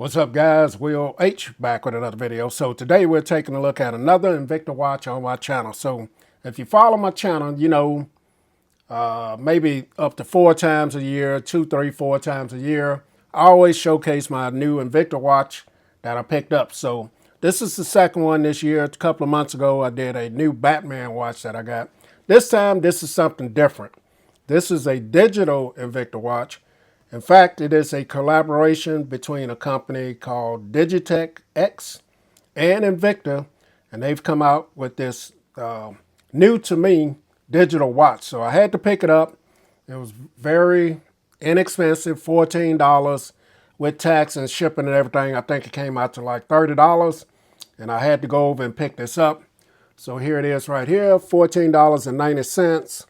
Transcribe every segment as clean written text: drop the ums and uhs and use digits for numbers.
What's up, guys? Will H back with another video. So today we're taking a look at another Invicta watch on my channel. So if you follow my channel, you know maybe up to 4 times a year, 2, 3, 4 times a year, I always showcase my new Invicta watch that I picked up. So this is the second one this year. A couple of months ago, I did a new Batman watch that I got. This time, this is something different. This is a digital Invicta watch. In fact, it is a collaboration between a company called Digitex and Invicta, and they've come out with this new to me digital watch. So I had to pick it up. It was very inexpensive, $14 with tax and shipping and everything. I think it came out to like $30, and I had to go over and pick this up. So here it is right here, $14.90.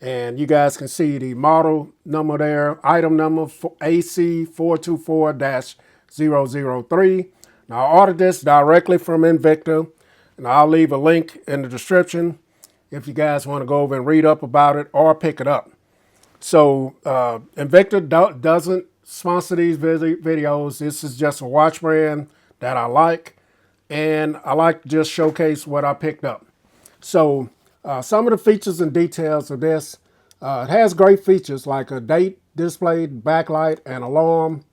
And you guys can see the model number there, item number AC424-003. Now I ordered this directly from Invicta, and I'll leave a link in the description if you guys want to go over and read up about it or pick it up. So Invicta doesn't sponsor these videos. This is just a watch brand that I like, and I like to just showcase what I picked up. So some of the features and details of this, it has great features like a date display, backlight, and alarm.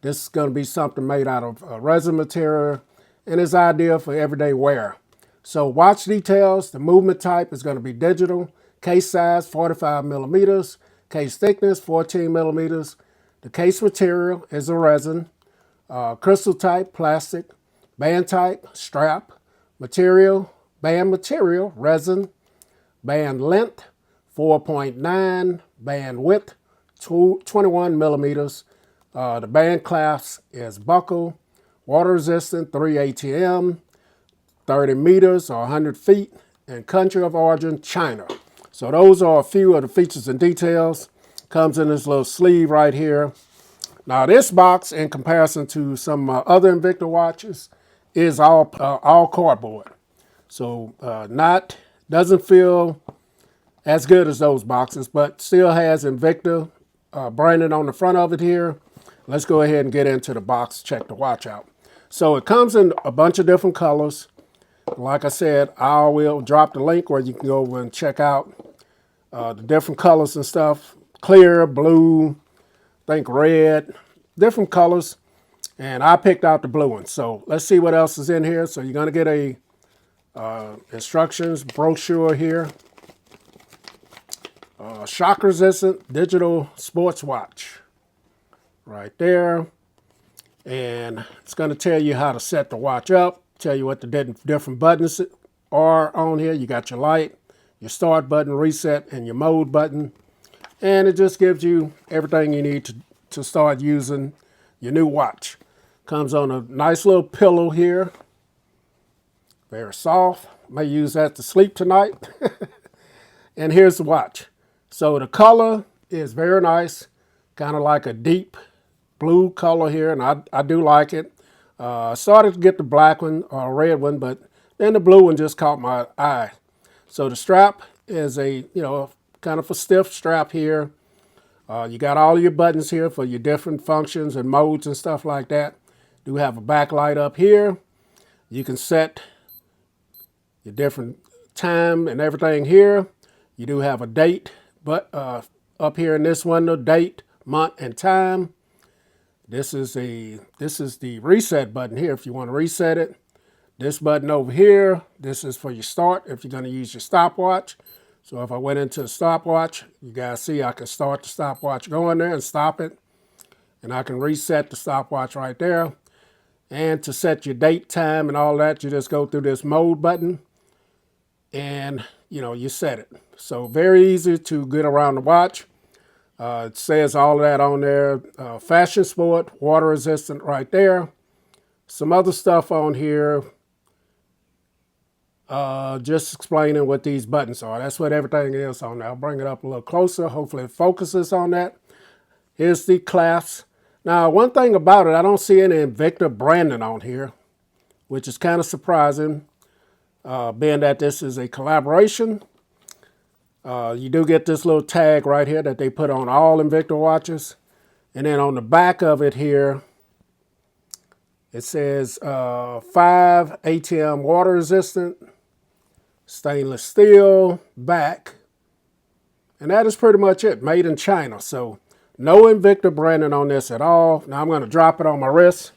This is going to be something made out of resin material, and it's ideal for everyday wear. So watch details, the movement type is going to be digital, case size 45 millimeters, case thickness 14 millimeters. The case material is a resin, crystal type, plastic, band type, strap, material, band material, resin, band length 4.9, band width 21 millimeters. The band clasp is buckle, water resistant 3 ATM, 30 meters or 100 feet, and country of origin China. So those are a few of the features and details. Comes in this little sleeve right here. Now this box, in comparison to some other Invicta watches, is all cardboard. So doesn't feel as good as those boxes, but still has Invicta branded on the front of it here. Let's go ahead and get into the box, check the watch out. So it comes in a bunch of different colors. Like I said, I will drop the link where you can go over and check out the different colors and stuff. Clear, blue, I think red, different colors. And I picked out the blue one. So let's see what else is in here. So you're going to get a instructions brochure here. Shock resistant digital sports watch right there. And it's going to tell you how to set the watch up, tell you what the different buttons are on here. You got your light, your start button, reset, and your mode button. And it just gives you everything you need to start using your new watch. Comes on a nice little pillow here. Very soft. May use that to sleep tonight. And here's the watch. So the color is very nice. Kind of like a deep blue color here. And I do like it. Started to get the black one or red one, but then the blue one just caught my eye. So the strap is a, kind of a stiff strap here. You got all your buttons here for your different functions and modes and stuff like that. Do have a backlight up here. You can set your different time and everything here. You do have a date, but up here in this window, date, month, and time. This is the reset button here if you want to reset it. This button over here, this is for your start if you're going to use your stopwatch. So if I went into the stopwatch, you guys see I can start the stopwatch going there and stop it. And I can reset the stopwatch right there. And to set your date, time, and all that, you just go through this mode button. And, you set it. So very easy to get around the watch. It says all of that on there. Fashion sport, water resistant right there. Some other stuff on here. Just explaining what these buttons are. That's what everything is on there. I'll bring it up a little closer. Hopefully it focuses on that. Here's the clasp. Now, one thing about it, I don't see any Invicta branding on here, which is kind of surprising, being that this is a collaboration. You do get this little tag right here that they put on all Invicta watches. And then on the back of it here, It says 5 ATM water resistant, stainless steel, back. And that is pretty much it, made in China. So no Invicta branding on this at all. Now I'm going to drop it on my wrist,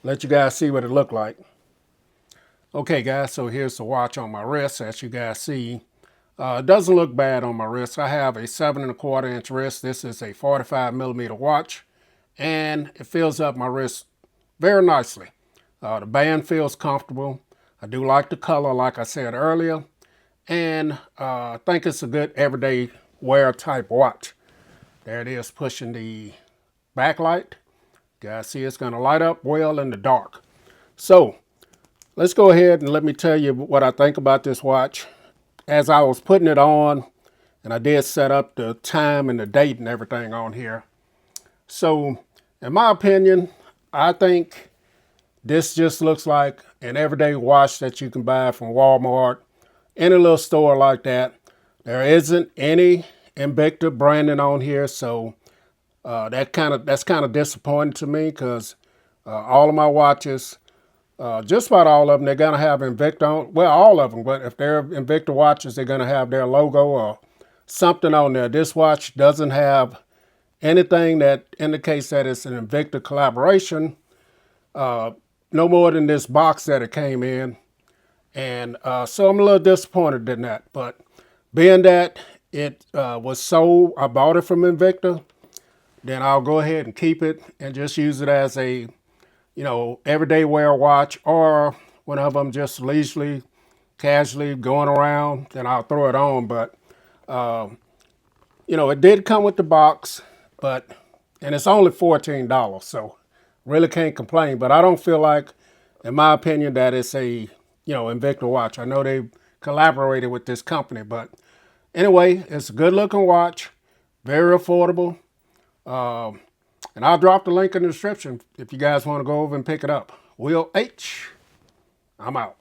let you guys see what it looked like. Okay guys, so here's the watch on my wrist. As you guys see, it doesn't look bad on my wrist. I have a 7¼ inch wrist. This is a 45mm watch, and it fills up my wrist very nicely. The band feels comfortable. I do like the color, like I said earlier, and I think it's a good everyday wear type watch. There it is, pushing the backlight. You guys see it's going to light up well in the dark. So let's go ahead and let me tell you what I think about this watch. As I was putting it on, and I did set up the time and the date and everything on here. So in my opinion, I think this just looks like an everyday watch that you can buy from Walmart, any little store like that. There isn't any Invicta branding on here, so that's kind of disappointing to me, because all of my watches, just about all of them, they're going to have Invicta on. Well, all of them, but if they're Invicta watches, they're going to have their logo or something on there. This watch doesn't have anything that indicates that it's an Invicta collaboration, no more than this box that it came in. And so I'm a little disappointed in that. But being that it was sold, I bought it from Invicta, then I'll go ahead and keep it and just use it as a, everyday wear watch, or whenever I'm just leisurely, casually going around, then I'll throw it on. But, it did come with the box, and it's only $14, so really can't complain. But I don't feel like, in my opinion, that it's a, Invicta watch. I know they collaborated with this company, but anyway, it's a good looking watch, very affordable. And I'll drop the link in the description if you guys want to go over and pick it up. Will H, I'm out.